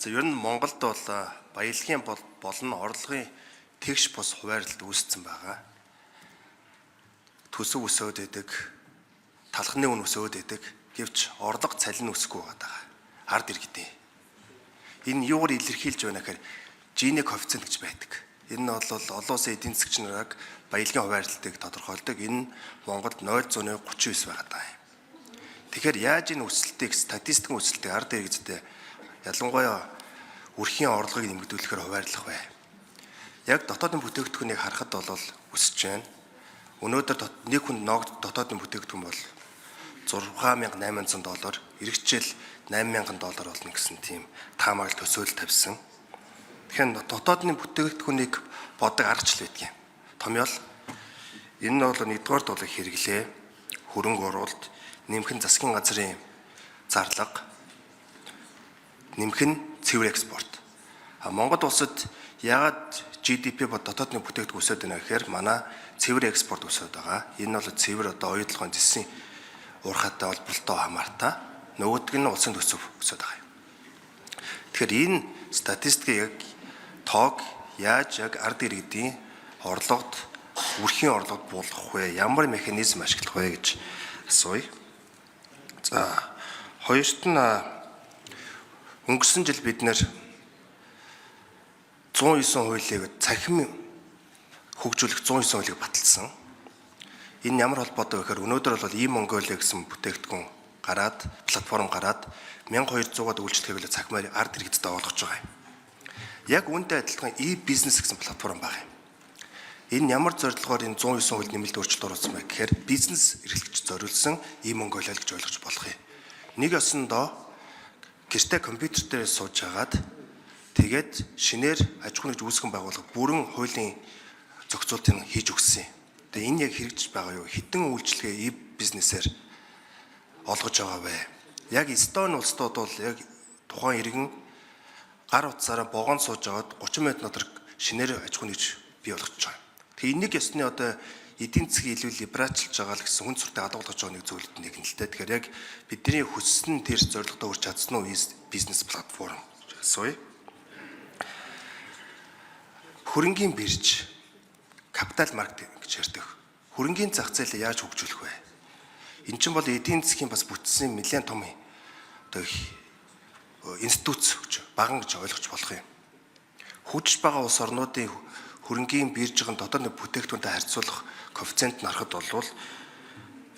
За ер нь Монголд бол баялагын болон орлогын тэгш бус хуваарлалт үүссэн байгаа. Төсөв өсөөд идэг, талхны үн өсөөд идэг, гэвч орлого цалин өсөхгүй байгаа. Ард иргэдийн. Энэ юугаар илэрхийлж байна гэхээр Gini коэффициент гэж байдаг. Энэ нь бол олон улсын эдийн засгийн нарыг баялагын хуваарлалтыг тодорхойлдог. Энэ нь Монголд 0.39 байгаа. Тэгэхээр яаж энэ өсөлтийг статистикийн өсөлтийг ард иргэдэд ялангуяа үрхийн орлогыг нэмэгдүүлэхээр хуваарлах вэ? Яг дотоодын бүтээгдэхүүнийг харахад бол өсөж байна. Өнөөдөр нэг хүнд ногд дотоодын бүтээгдэхүүн бол $6,800, эргэжил $8,000 болно гэсэн тийм таамаглалт төсөөлөл тавьсан. Тэгэхээр дотоодны бүтээгдэхүүнийг бодог аргачлал байдаг юм. Томьёол энэ нь бол нэгдүгээр долыг хэрэглээ, хөрөнгө оруулалт, нэмэх нь засгийн газрын зарлага, нэмэх нь цэвэр экспорт. Монгол улсад яагаад GDP ба дотоодны бүтээгдэхүүн өсөд байна гэхээр манай цэвэр экспорт өсөд байгаа. Энэ бол цэвэр оюутлогын зэсийн уурхайтай холбоотой хамаартай. Нөгөөдг нь улсын төсөв өсөд байгаа юм. Тэгэхээр энэ статистикийг тоог яаж яг ард иргэдийн орлогод, үрхийн орлогод буулгах вэ? Ямар механизм ашиглах вэ гэж асууя. За, хоёрт нь өнгөрсөн жил бид нэр 109 хуулийг цахим хөгжүүлэх 109 хуулийг баталсан. Энэ ямар холбоотой вэ гэхээр өнөөдөр бол e-Mongolia гэсэн бүтээгдэхүүн гараад, платформ гараад 1200-аад үйлчлэгийг цахимаар ард иргэдэд олгож байгаа юм. Яг үүнтэй адилхан e-business гэсэн платформ байгаа юм. Энэ ямар зорилгоор энэ 109 хууль нэмэлт өөрчлөлт оруулсан бэ гэхээр бизнес эрхлэгч зориулсан e-Mongolia гэж ойлгож болох юм. Нэг ёсондоо гэртээ компьютер дээр сууж агаад тэгээд шинээр аж ахуйн нэгж үүсгэн байгууллага бүрэн хуулийн зохицуултыг хийж өгсөн. Тэгээ энэ яг хэрэгжиж байгаа юу? Хэдэн үйлчлэгээ e-бизнесээр олгож байгаа вэ? Яг Эстони улсууд бол яг тухайн иргэн гар утсаараа богоон сууж агаад 30 минут дотор шинээр аж ахуйн нэгж бий болгож байгаа. Тэгээ энийг ёсны одоо эдийн засгийн илүү либералчилж байгаа л гэсэн хүн суртаа алгуулж байгаа нэг зүйлүүд нэг нь л дээ. Тэгэхээр яг бидний хүссэн тэр зорилготой хүрч чадсан уу бизнес платформ асууя. Хөрөнгийн бирж, капитал маркет гэж ярьдаг. Хөрөнгийн зах зээлийг яаж хөгжүүлэх вэ? Эн чинь бол эдийн засгийн бас бүтцийн нэлээд том одоо институт баган гэж ойлгож болох юм. Хөгжиж байгаа улс орнуудын хөрөнгийн биржийн дотоод бүтээгдэхүүнтэй харьцуулах коэффициент нарахад бол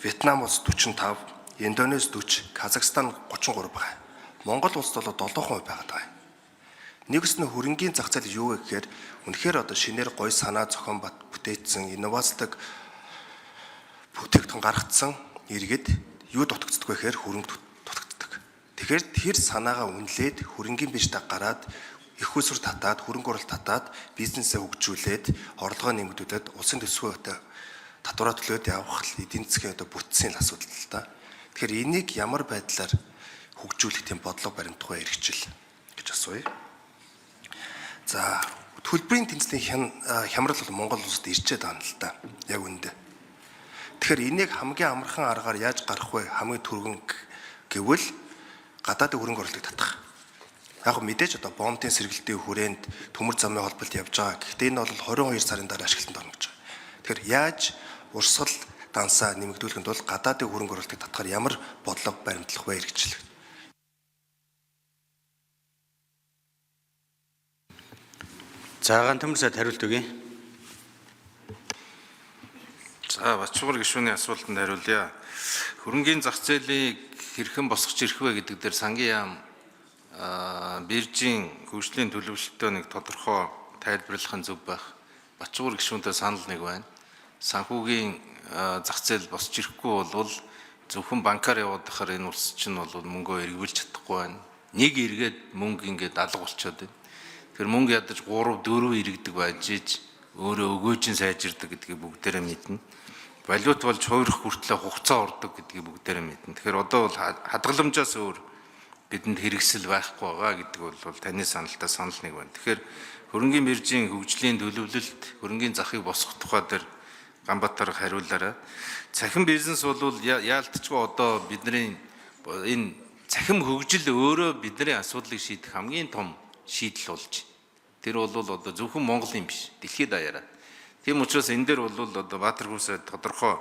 Вьетнам улс 45, Индонез 40, Казахстан 33 байгаа. Монгол улсд бол 7% байгаа. Нэгс нь хөрөнгийн зах зээл юу вэ гэхээр үнэхээр одоо шинээр гой санаа зохион бүтээсэн инновацдаг бүтээгдэхүүн гаргацсан иргэд юу дутагддаг вэ гэхээр хөрөнгө дутагддаг. Тэгэхээр тэр санаагаа үнэлээд хөрөнгийн биржтэй гараад их усүр татаад, хөрөнгө оруулалт татаад, бизнесээ хөгжүүлээд, орлогоо нэмэгдүүлээд, улсын төсвөөтэй татвараа төлөөд явах эдийн засгийн одоо бүтцийн асуудал л да. Тэгэхээр энийг ямар байдлаар хөгжүүлэх тийм бодлого баримтах вэ хэрэгжил гэж асууя. За, төлбөрийн тэнцлийн хямрал бол Монгол улсад ирчээд байгаа юм л да. Яг үүндээ. Тэгэхээр энийг хамгийн амархан аргаар яаж гарах вэ? Хамгийн түргэн гэвэл гадаадын хөрөнгө оруулалтыг татах. Яг мэдээж одоо бомбын сэргэлтийн хүрээнд төмөр замын холболт явж байгаа. Гэхдээ энэ бол 22 сарын дараа ашиглалтанд орно гэж байгаа. Тэгэхээр яаж урсгал дансаа нэмэгдүүлэхэд бол гадаадын хөрөнгө оруулалтыг татахаар ямар бодлого баримтлах вэ хэрэгжил. Цагаан төмөр сайд хариулт өгье. За, Бачуур гишүүний асуултанд хариулъя. Хөрөнгийн зах зээлийг хэрхэн босгож ирэх вэ гэдэг дээр сангийн яам биржийн хөгжлийн төлөвлөлтөө нэг тодорхой тайлбарлах нь зөв байх. Бачуур гишүүнтэй санал нэг байна. Санхүүгийн зах зээл босч ирэхгүй бол зөвхөн банкар яваад байхаар энэ улс чинь бол мөнгөө эргүүлж чадахгүй байна. Нэг эргээд мөнгө ингээд алга болчиход байна. Тэр мөнгө ядаж 3, 4 иргэдэг байж иж өөрөө өгөөжин сайжирдаг гэдгийг бүгдээрээ мэднэ. Валют болж хуурах хүртлээр хугацаа ордог гэдгийг бүгдээрээ мэднэ. Тэгэхээр одоо бол хадгаламжаас өөр бидэнд хэрэгсэл байхгүй байгаа гэдэг бол таны саналтай санал нэг байна. Тэгэхээр хөрөнгийн биржийн хөгжлийн төлөвлөлт, хөрөнгийн захыг босгох тухай дээр Ганбаатар хариулаарай. Цахим бизнес бол яалтчгүй одоо бидний энэ цахим хөгжил өөрөө бидний асуудлыг шийдэх хамгийн том шийдэл болж байна. Тэр бол одоо зөвхөн Монголын биш, дэлхийд даяараа. Тийм учраас энэ дээр бол одоо Баатар Хүрсээ тодорхой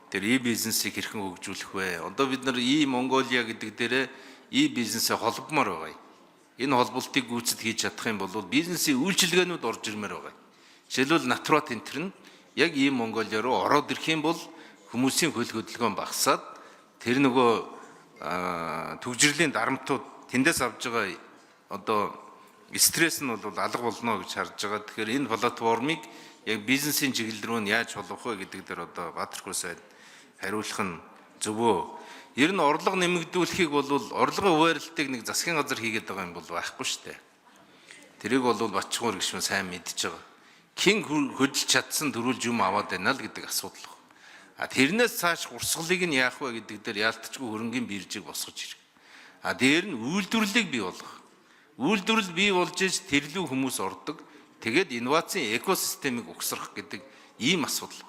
тэр бизнесийг хэрхэн хөгжүүлэх вэ? Одоо бид нар Монголиа гэдэг дээрээ бизнесээ холбомоор байгаа юм. Энэ холболтыг гүйцэд хийж чадах юм бол бизнесийн үйлчилгээнүүд орж ирмээр байгаа. Жишээлбэл Натурат энтер нь яг Монголиа руу ороод ирэх юм бол хүмүүсийн хөл хөдөлгөөн багасаад тэр нөгөө төгжрлийн дарамтууд тэндээс авж байгаа одоо стресс нь бол алга болно гэж харж байгаа. Тэгэхээр энэ платформыг яг бизнесийн чиглэл рүү нь яаж холбох вэ гэдэг дээр одоо Баатар Хүрсээ хариулах нь зөвөө. Ер нь орлого нэмэгдүүлэхийг бол орлогын хуваарлтыг нэг засгийн газар хийгээд байгаа юм бол байхгүй шүү дээ. Тэрийг бол Батчмаар гишүүн сайн мэдж байгаа. Хэн хөдөлж чадсан төрүүлж юм аваад байна л гэдэг асуудал. Тэрнээс цааш урсгалыг нь яах вэ гэдэг дээр яалтчгүй хөрөнгөний биржийг босгож ирэх. Дээр нь үйлдвэрлэлийг бий болгох. Үйлдвэрлэл бий болж иж тэрлүү хүмүүс ордог. Тэгээд инновацийн экосистемийг угсрах гэдэг ийм асуудал.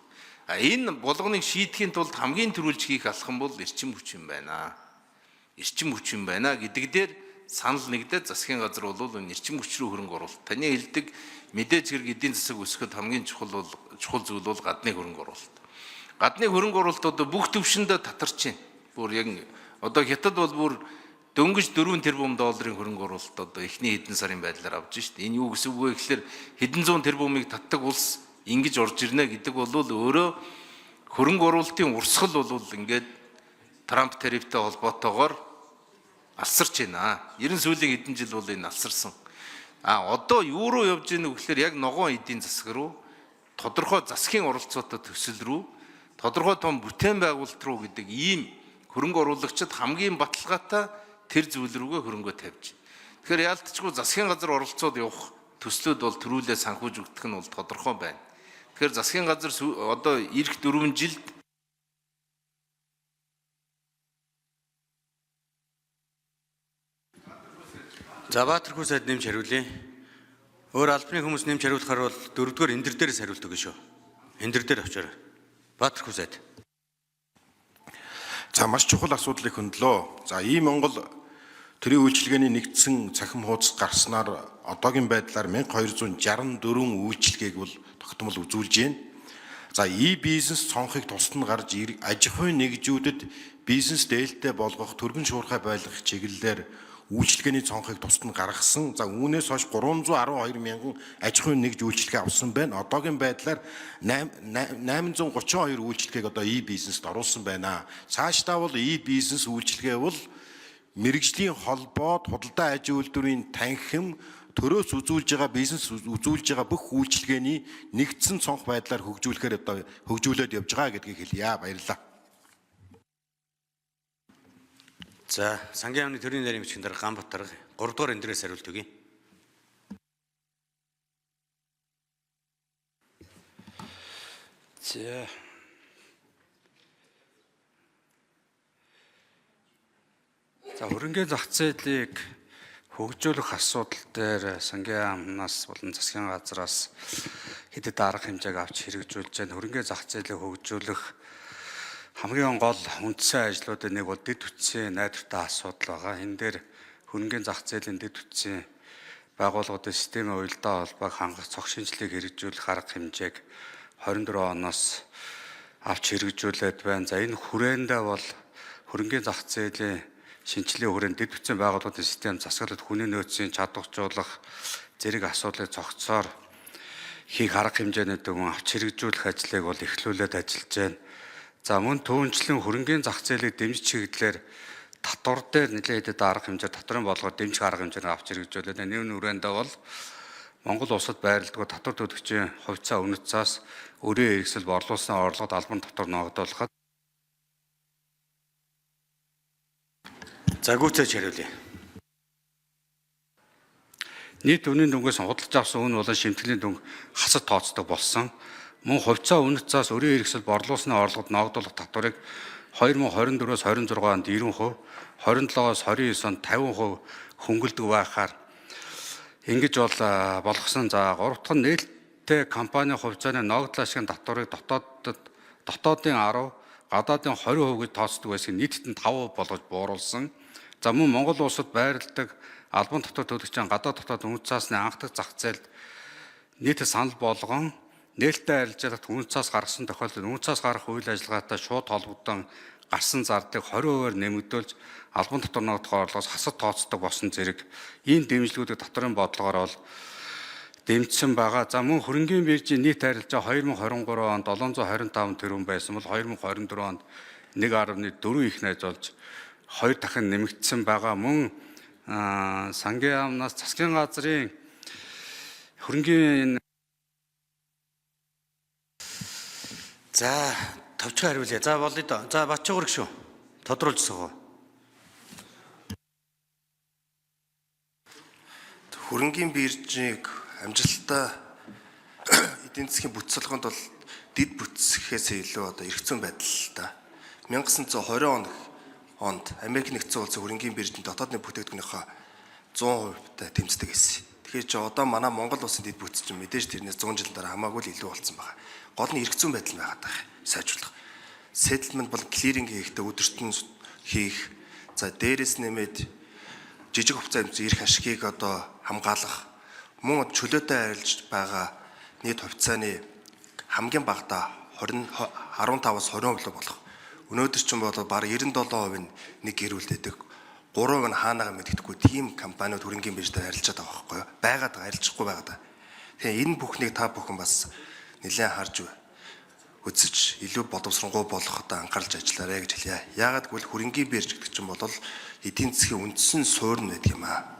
Энэ болгоныг шийдэхийн тулд хамгийн түрүүлж хийх алхам бол эрчим хүч юм байна. Эрчим хүч юм байна гэдэг дээр санал нэгдээд засгийн газар бол энэ эрчим хүч рүү хөрөнгө оруулалт. Таны хэлдэг мэдээж хэрэг эдийн засаг өсгөхөд хамгийн чухал зүйл бол гадны хөрөнгө оруулалт. Гадны хөрөнгө оруулалт одоо бүх төвшөндөө татарч байна. Бүр яг одоо хятад бол бүр дөнгөж 4 тэрбум долларын хөрөнгө оруулалт одоо эхний хэдэн сарын байдлаар авж шít. Энэ юу гэсэн үг вэ гэхээр хэдэн зуун тэрбумыг татдаг улс ингэж орж ирнэ гэдэг бол өөрөө хөрөнгө оруулалтын урсгал бол ингээд Трамп тарифтай холбоотойгоор алсарч байна. 90 сүүлийн хэдэн жил бол энэ алсарсан. Одоо юу руу явж ийнэ гэхээр яг ногоон эдийн засаг руу, тодорхой засгийн оролцоотой төсөл рүү, тодорхой том бүтээн байгуулалт руу гэдэг ийм хөрөнгө оруулагчид хамгийн баталгаатай тэр зүйл рүүгээ хөрөнгө тавьж. Тэгэхээр яалтчгүй засгийн газар оролцоод явах төслүүд бол төрүүлээ санхүүжүүлэх нь бол тодорхой байна. Тэгэхээр засгийн газар одоо эх 4 жилд Баатар Хүрсээд нэмж хариулъя. Өөр албаны хүмүүс нэмж хариулахаар бол 4-р эндэр дээрээс хариулдаг шүү. Эндэр дээр очоор. Баатар Хүрсээд. Маш чухал асуудлыг хөндлөө. Монгол төрийн үйлчилгээний нэгдсэн цахим хуудас гарснаар одоогийн байдлаар 1264 үйлчилгээг бол тогтмол үзүүлж байна. Бизнес цонхыг тусад нь гарч аж ахуйн нэгжүүдэд бизнес дээлтэй болгох төргөн шуурхай байлгах чиглэлээр үйлчилгээний цонхыг тусад нь гаргасан. Үүнээс хойш 312 мянган аж ахуйн нэгж үйлчилгээ авсан байна. Одоогийн байдлаар 832 үйлчилгээг одоо бизнест оруулсан байна. Цаашдаа бол бизнес үйлчилгээ бол мэргэжлийн холбоо, худалдаа аж үйлдвэрийн танхим, төрөөс үзүүлж байгаа бизнес үзүүлж байгаа бүх үйлчилгээний нэгдсэн цонх байдлаар хөгжүүлэхээр одоо хөгжүүлээд явж байгаа гэдгийг хэлье. Баярлалаа. Сангийн яамны төрийн нарийн бичгийн дарга Ганбатар 3-р эндэрээс хариулт өгье. Хөрөнгөний зах зээлийг хөгжүүлэх асуудал дээр сангийн яамнаас болон засгийн газраас хэдэд арга хэмжээг авч хэрэгжүүлж байна. Хөрөнгөний зах зээлийг хөгжүүлэх хамгийн гол үндсэн ажлуудын нэг бол дэд үтсийн найдвартай асуудал байгаа. Энэ дээр хөрөнгөний зах зээлийн дэд үтсийн байгууллагуудын системийн уялдаа холбоог хангах цог шинжилгээг хэрэгжүүлэх арга хэмжээг 24 оноос авч хэрэгжүүлээд байна. Энэ хүрээндээ бол хөрөнгөний зах зээлийн шинжилгээ хүрээнд дэд үтсийн байгууллагуудын систем засаглалт хүний нөөцийн чадваржуулах зэрэг асуудлыг цогцоор хийх арга хэмжээнүүд авч хэрэгжүүлэх ажлыг бол эхлүүлээд ажиллаж байна. Мөн түүнчлэн хөрөнгөний зах зээлийг дэмжих чиглэлээр татвар дээр нэлээд хэдэд арга хэмжээ татварын болгоод дэмжих арга хэмжээнд авч хэрэгжүүлээд энэ нүрэндээ бол Монгол улсад байрладаг татвар төлөгчийн хувьцаа үнэт цаас өрийн хэрэгсэл борлуулсан орлогод албан татвар ногдуулахад Гүйцээж хариулъя. нийт үнийн дүнгээс худалдаж авсан үн болон шимтгэлийн дүнг хасад тооцдог болсон. Мөн хувьцаа үнэт цаас өрийн хэрэгсэл борлуулсны орлогод ногдуулах татварыг 2024-өөс 26 онд 90%, 27-оос 29 онд 50% хөнгөлдөг байхаар ингэж болгосон. 3 дахь нь нээлттэй компани хувьцааны ногдлол ашигын татварыг дотоодын 10, гадаадын 20% гэж тооцдог байсыг нийтэд нь 5% болгож бууруулсан. За мөн Монгол улсад байрладаг албан дотоод төлөгчийн гадаад дотоод үнэт цаасны анхдах зах зээлд нийт санал болгон нээлттэй арилжаалалт үнэт цаас гаргасан тохиолдолд үнэт цаас гарах үйл ажиллагаатай шууд холбогдсон гарсан зардыг 20%-аар нэмэгдүүлж албан дотор ногдох орлогоос хасад тооцдог болсон зэрэг ийм дэмжлэгүүдийг доторын бодлогоор бол дэмжсэн байгаа. За мөн хөрөнгийн биржийн нийт арилжаа 2023 онд 725 тэрбум байсан бол 2024 онд 1.4 их найзуулж 2 дахин нэмэгдсэн байгаа. Мөн сангийн яамнаас засгийн газрын хөрөнгийн За товчхон хариулъя. За болъё доо. За Батчуугар гişүү. Тодруулж суугаа. Хөрөнгийн биржийг амжилттай эдийн засгийн бүтцэлгэнд бол дид бүтцэхээс илүү одоо эрх зүйн байдал л да. 1920 онд Америк нэгдсэн улсын хөрөнгийн биржийн дотоодны бүтээгдэхүүнийхээ 100% тэмцдэг байсан. Тэгэхээр чи одоо манай Монгол улсын дид бүтц чинь мэдээж тэрнээс 100 жилийн дараа хамаагүй л илүү болсон байгаа. Гол нь эрх зүйн байдал байгаад байгаа. Сайжруулах. Settlement бол clearing хийхдээ өдөртөн хийх. За дээрээс нэмээд жижиг хувьцаа эрх ашигыг одоо хамгаалах. Мөн чөлөөтэй арилж байгаа нийт хувьцааны хамгийн багадаа 15-аас 20% болох. Өнөөдөр ч юм бол баг 97% нь нэг гэр бүлд байдаг. 3% нь хаанаага мэддэхгүй тийм компаниуд хөрөнгийн биржтэй арилжаад байгаа байхгүй юу? Байгаад байгаа, арилжахгүй байгаад байгаа. Тэгэхээр энэ бүхнийг та бүхэн бас нэлээд харж үзэж илүү боловсронгуй болох одоо анхаарч ажиллаарай гэж хэлье. Яагаад гэвэл хөрөнгийн бирж гэдэг чинь бол эдийн засгийн үндсэн суурь нь байдаг юм аа.